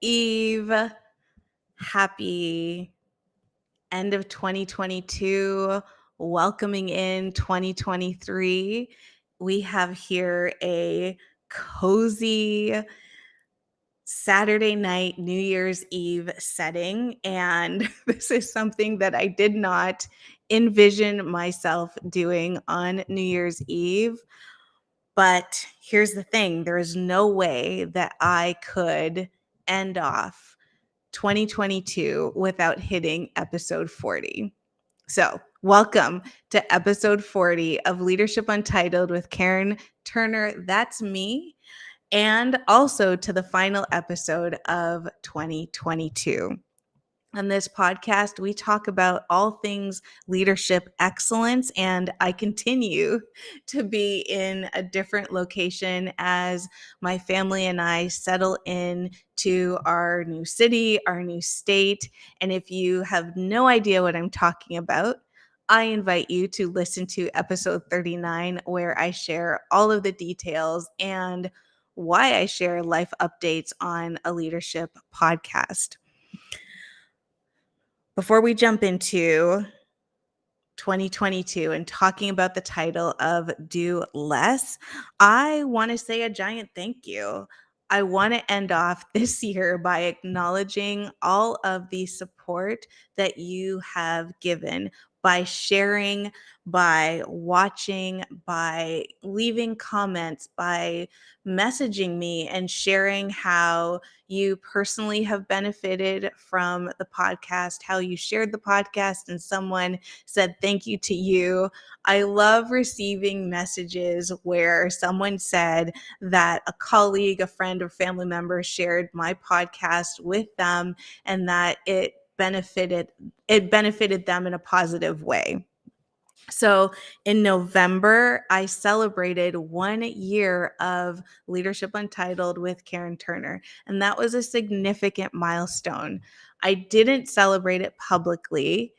Eve. Happy end of 2022. Welcoming in 2023. We have here a cozy Saturday night, New Year's Eve setting. And this is something that I did not envision myself doing on New Year's Eve. But here's the thing, there is no way that I could end off 2022 without hitting episode 40. So, welcome to episode 40 of Leadership Untitled with Kareen Turner. That's me. And also to the final episode of 2022. On this podcast, we talk about all things leadership excellence, and I continue to be in a different location as my family and I settle in to our new city, our new state. And if you have no idea what I'm talking about, I invite you to listen to episode 39, where I share all of the details and why I share life updates on a leadership podcast. Before we jump into 2022 and talking about the title of Do Less, I want to say a giant thank you. I want to end off this year by acknowledging all of the support that you have given by sharing, by watching, by leaving comments, by messaging me and sharing how you personally have benefited from the podcast, how you shared the podcast and someone said thank you to you. I love receiving messages where someone said that a colleague, a friend, or family member shared my podcast with them and that it benefited them in a positive way. So in November, I celebrated 1 year of Leadership Untitled with Kareen Turner, and that was a significant milestone. I didn't celebrate it publicly,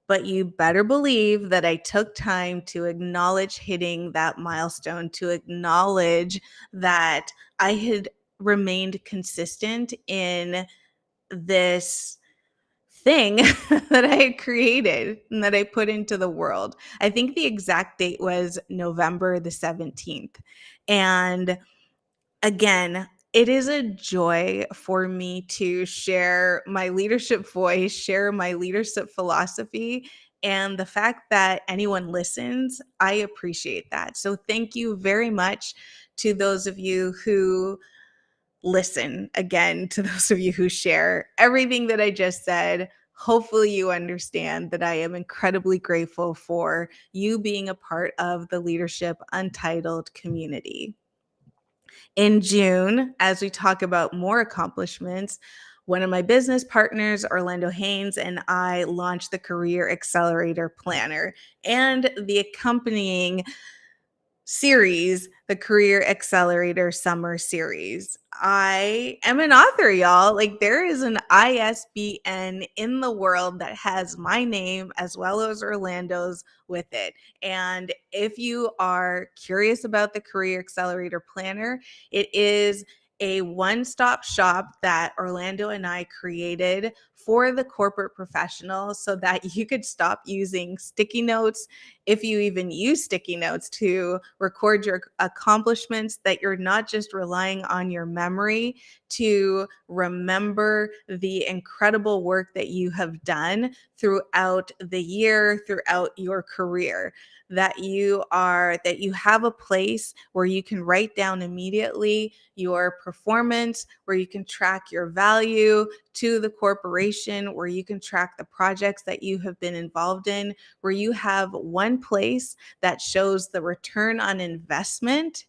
but you better believe that I took time to acknowledge hitting that milestone, to acknowledge that I had remained consistent in this thing that I had created and that I put into the world. I think the exact date was November the 17th. And again, it is a joy for me to share my leadership voice, share my leadership philosophy, and the fact that anyone listens, I appreciate that. So thank you very much to those of you who listen, again, to those of you who share everything that I just said. Hopefully you understand that I am incredibly grateful for you being a part of the Leadership Untitled community. In June, as we talk about more accomplishments, one of my business partners, Orlando Haynes, and I launched the Career Accelerator Planner and the accompanying series, the Career Accelerator Summer Series. I am an author, y'all. Like, there is an ISBN in the world that has my name as well as Orlando's with it. And if you are curious about the Career Accelerator Planner, it is a one-stop shop that Orlando and I created for the corporate professional so that you could stop using sticky notes, if you even use sticky notes, to record your accomplishments, that you're not just relying on your memory to remember the incredible work that you have done throughout the year, throughout your career. That you have a place where you can write down immediately your performance, where you can track your value to the corporation, where you can track the projects that you have been involved in, where you have one place that shows the return on investment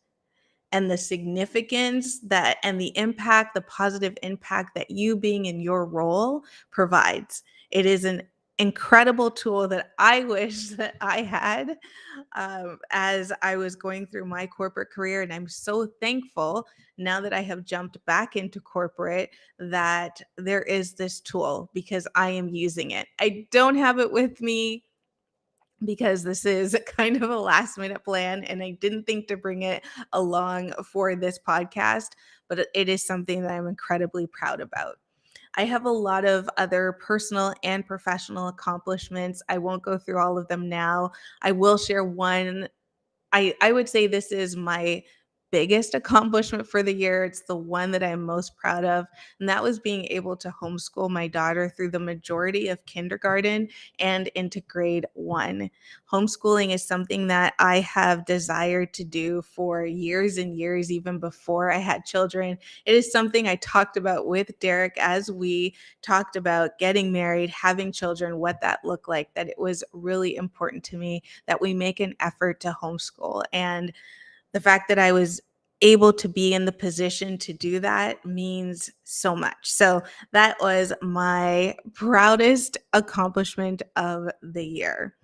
and the significance that and the impact, the positive impact that you being in your role provides. It is an incredible tool that I wish that I had as I was going through my corporate career. And I'm so thankful now that I have jumped back into corporate that there is this tool, because I am using it. I don't have it with me because this is kind of a last minute plan and I didn't think to bring it along for this podcast, but it is something that I'm incredibly proud about. I have a lot of other personal and professional accomplishments. I won't go through all of them now. I will share one. I would say this is my biggest accomplishment for the year. It's the one that I'm most proud of, and that was being able to homeschool my daughter through the majority of kindergarten and into grade 1. Homeschooling is something that I have desired to do for years and years, even before I had children. It is something I talked about with Derek as we talked about getting married, having children, what that looked like, that it was really important to me that we make an effort to homeschool. And the fact that I was able to be in the position to do that means so much. So that was my proudest accomplishment of the year.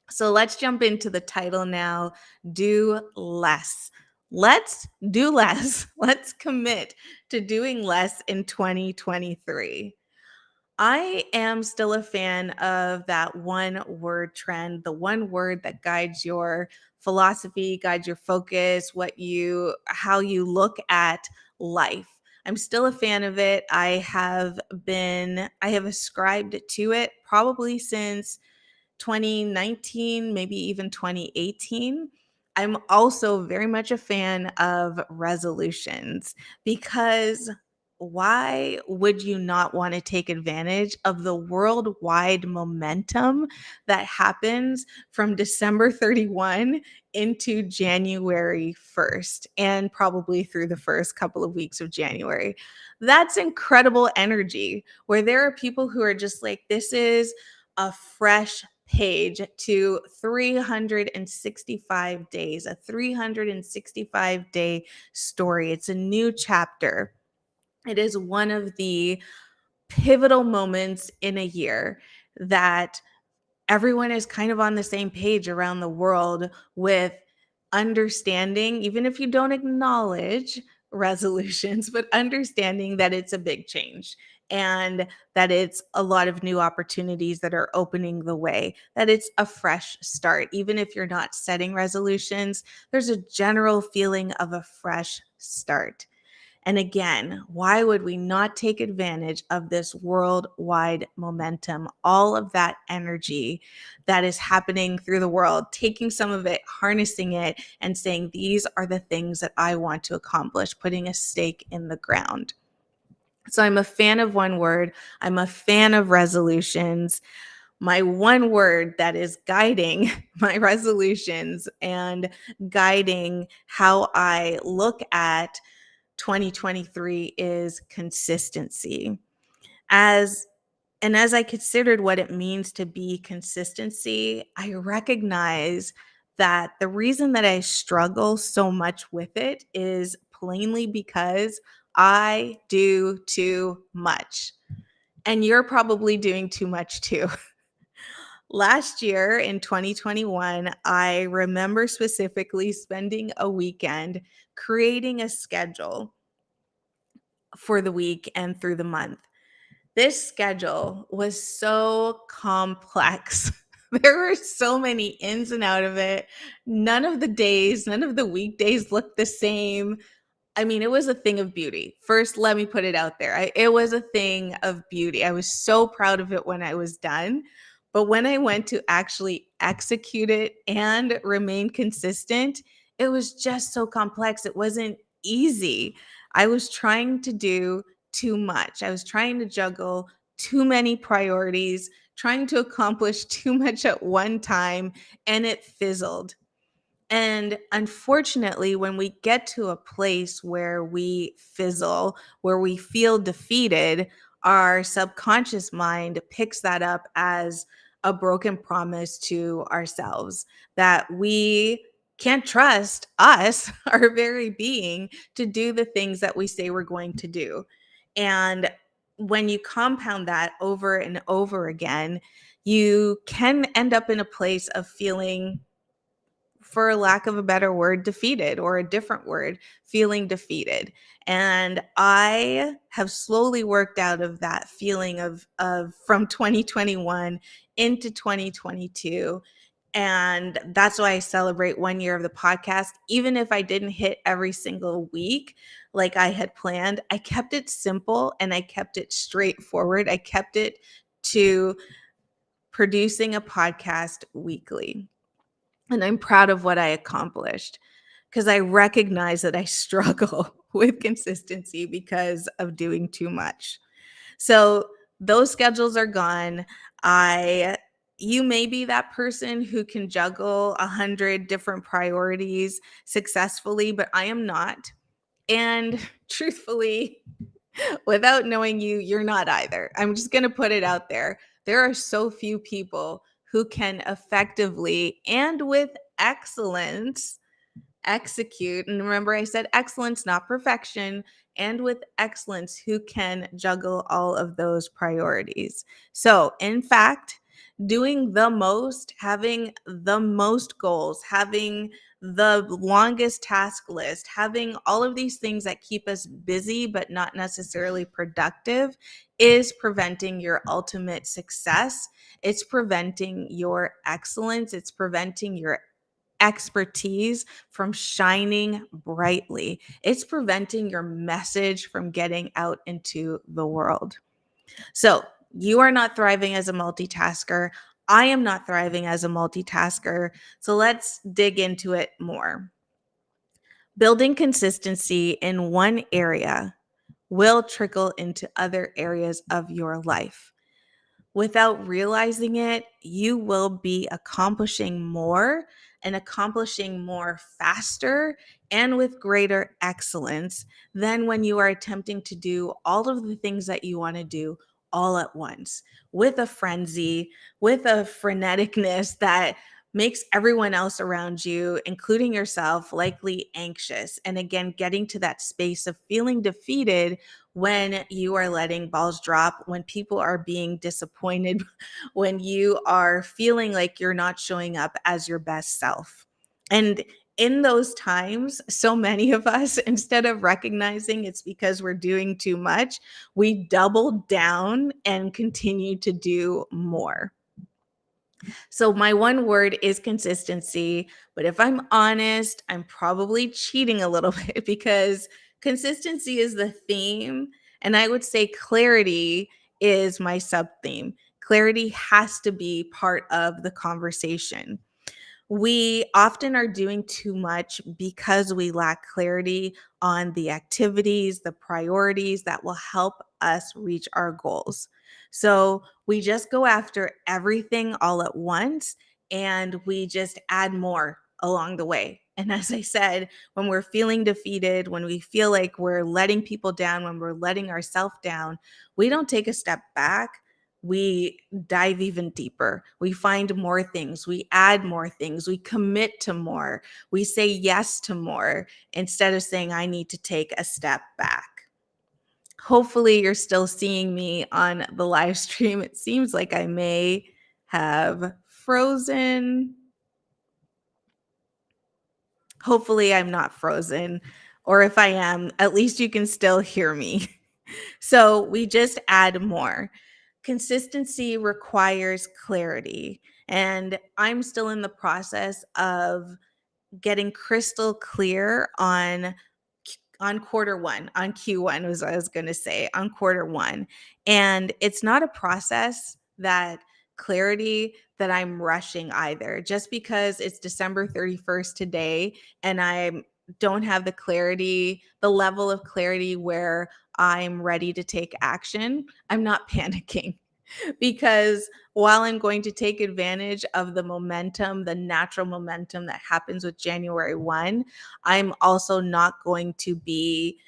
So let's jump into the title now. Do less. Let's do less. Let's commit to doing less in 2023. I am still a fan of that one word trend, the one word that guides your philosophy, guides your focus, how you look at life. I'm still a fan of it. I have ascribed to it probably since 2019, maybe even 2018. I'm also very much a fan of resolutions because why would you not want to take advantage of the worldwide momentum that happens from December 31 into January 1st and probably through the first couple of weeks of January? That's incredible energy where there are people who are just like, this is a fresh page to 365 days, a 365-day story. It's a new chapter. It is one of the pivotal moments in a year that everyone is kind of on the same page around the world with understanding, even if you don't acknowledge resolutions, but understanding that it's a big change and that it's a lot of new opportunities that are opening the way, that it's a fresh start. Even if you're not setting resolutions, there's a general feeling of a fresh start. And again, why would we not take advantage of this worldwide momentum, all of that energy that is happening through the world, taking some of it, harnessing it, and saying, these are the things that I want to accomplish, putting a stake in the ground. So I'm a fan of one word. I'm a fan of resolutions. My one word that is guiding my resolutions and guiding how I look at 2023 is consistency. As I considered what it means to be consistency, I recognize that the reason that I struggle so much with it is plainly because I do too much. And you're probably doing too much too. Last year in 2021, I remember specifically spending a weekend creating a schedule for the week and through the month. This schedule was so complex. There were so many ins and out of it. None of the weekdays looked the same. I mean, it was a thing of beauty. First, let me put it out there. It was a thing of beauty. I was so proud of it when I was done. But when I went to actually execute it and remain consistent, it was just so complex. It wasn't easy. I was trying to do too much. I was trying to juggle too many priorities, trying to accomplish too much at one time, and it fizzled. And unfortunately, when we get to a place where we fizzle, where we feel defeated, our subconscious mind picks that up as a broken promise to ourselves that we can't trust us, our very being, to do the things that we say we're going to do. And when you compound that over and over again, you can end up in a place of feeling, for lack of a better word, defeated, or a different word, feeling defeated. And I have slowly worked out of that feeling of from 2021 into 2022 And that's why I celebrate 1 year of the podcast. Even if I didn't hit every single week like I had planned, I kept it simple and I kept it straightforward. I kept it to producing a podcast weekly. And I'm proud of what I accomplished because I recognize that I struggle with consistency because of doing too much. So those schedules are gone. I You may be that person who can juggle 100 different priorities successfully, but I am not. And truthfully, without knowing you, you're not either. I'm just going to put it out there. There are so few people who can effectively and with excellence execute. And remember, I said excellence, not perfection, and with excellence, who can juggle all of those priorities. So, in fact, doing the most, having the most goals, having the longest task list, having all of these things that keep us busy but not necessarily productive is preventing your ultimate success. It's preventing your excellence. It's preventing your expertise from shining brightly. It's preventing your message from getting out into the world. So, you are not thriving as a multitasker. I am not thriving as a multitasker. So, let's dig into it more. Building consistency in one area will trickle into other areas of your life. Without realizing it, you will be accomplishing more and accomplishing more faster and with greater excellence than when you are attempting to do all of the things that you want to do all at once with a frenzy, with a freneticness that makes everyone else around you, including yourself, likely anxious. And again, getting to that space of feeling defeated when you are letting balls drop, when people are being disappointed, when you are feeling like you're not showing up as your best self. And in those times, so many of us, instead of recognizing it's because we're doing too much, we double down and continue to do more. So my one word is consistency, but if I'm honest, I'm probably cheating a little bit because consistency is the theme and I would say clarity is my sub theme. Clarity has to be part of the conversation. We often are doing too much because we lack clarity on the activities, the priorities that will help us reach our goals. So we just go after everything all at once and we just add more along the way. And as I said, when we're feeling defeated, when we feel like we're letting people down, when we're letting ourselves down, we don't take a step back. We dive even deeper. We find more things. We add more things. We commit to more. We say yes to more instead of saying, I need to take a step back. Hopefully, you're still seeing me on the live stream. It seems like I may have frozen. Hopefully, I'm not frozen. Or if I am, at least you can still hear me. So we just add more. Consistency requires clarity. And I'm still in the process of getting crystal clear on quarter one, on Q1 was what I was going to say, on quarter one. And it's not a process that clarity that I'm rushing either. Just because it's December 31st today and I don't have the clarity, the level of clarity where I'm ready to take action, I'm not panicking because while I'm going to take advantage of the momentum, the natural momentum that happens with January 1, I'm also not going to be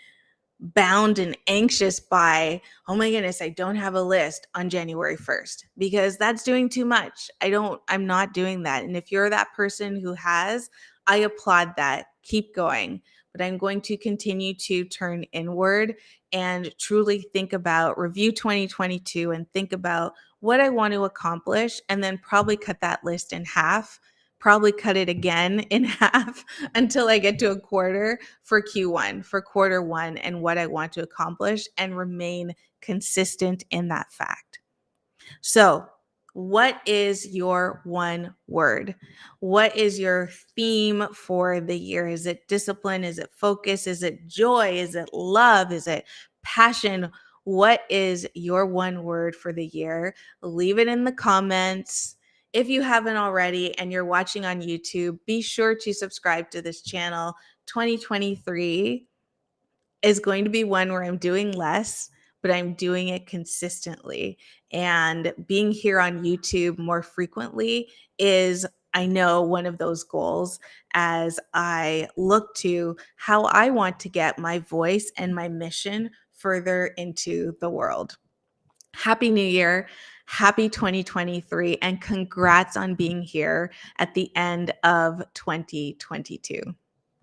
bound and anxious by, oh my goodness, I don't have a list on January 1st because that's doing too much. I'm not doing that. And if you're that person who has, I applaud that. Keep going. But I'm going to continue to turn inward and truly think about review 2022 and think about what I want to accomplish and then probably cut that list in half, probably cut it again in half until I get to a quarter for Q1, for quarter one, and what I want to accomplish and remain consistent in that fact. So, What is your one word? What is your theme for the year? Is it discipline? Is it focus? Is it joy? Is it love? Is it passion? What is your one word for the year? Leave it in the comments. If you haven't already and you're watching on YouTube, be sure to subscribe to this channel. 2023 is going to be one where I'm doing less, but I'm doing it consistently. And being here on YouTube more frequently is, I know, one of those goals as I look to how I want to get my voice and my mission further into the world. Happy New Year. Happy 2023. And congrats on being here at the end of 2022.